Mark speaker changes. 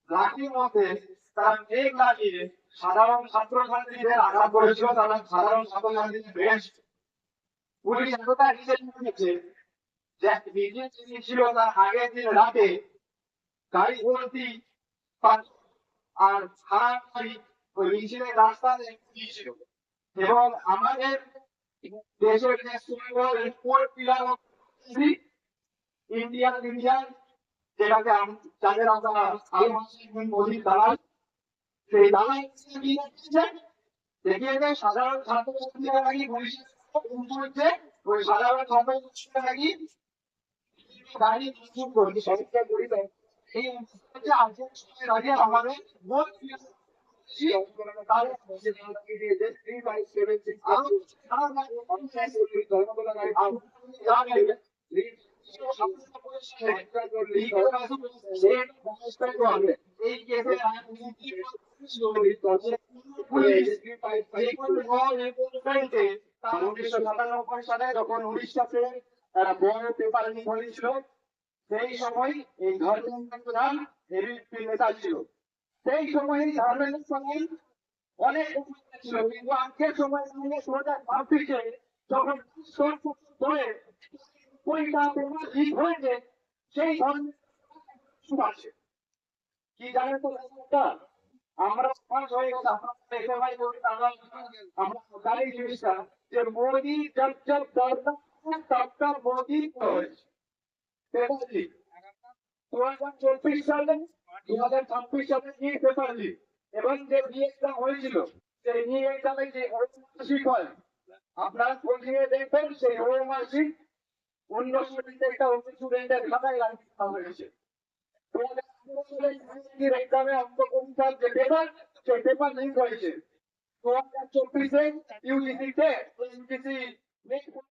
Speaker 1: লাঠির মধ্যে তারা মেঘ লাগিয়ে সাধারণ ছাত্রছাত্রীদের আঘাত করেছিল। তারা সাধারণ ছাত্রছাত্রীদের বেশ পুলিশ এতটা রিসেন্ট করেছে যে মিছিল যিনি ছিল তার আগের দিন রাতে গাড়ি ভর্তি পাথর আর হারাহারি ওই মিছিলের রাস্তা দিয়েছিল। এবং আমাদের দেশের যে symbol four pillar of Indian religion, যেটাকে যাদের আমরা আল মুসলিম বলি দালাল, সেই দালাল দেখিয়েছে সাধারণ ছাত্রছাত্রীরা নাকি পুলিশের হচ্ছে ওই সাধারণ ছাত্রছাত্রীরা নাকি গাড়ি করে সরকার করিত। এই হচ্ছে আজকের সময়ের আগে আমাদের মূল এই কেসে উনিশশো 97 সালে যখন উড়িষ্যাতে একটা বড় পেপার লিক হয়েছিল, সেই সময় এই ধর্মেন্দ্র প্রধান এবিপি নেতা ছিল। সেই সময় ধর্মেন্দ্র সঙ্গে অনেক ছিল, কিন্তু আজকের সময় 2026-এ যখন ধরে ওইটা পেপার লিক হয়েছে, সেই ধর্মেন্দ্র আছে কি জানেন তো আমরা পাস হয়ে গেছে। আপনারা এসএমআই করি আমরা জানি জিনিসটা যে মোদি জব জব দরকার তব তব মোদি হয়েছে। 2024 সালে 2026 সালে কি পেপার লিক এবং যে এক্সাম হয়েছিল সেই এক্সামে যে মার্কশিট হয় আপনারা খোঁজিয়ে দেখবেন সেই মার্কশিট অন্য একটা স্টুডেন্টের খাতায় রাখা হয়েছে। এক্সামে অঙ্ক পরীক্ষার যে পেপার সেই পেপার লিক হয়েছে 2024-এ ইউজিসিতে ইউজিসি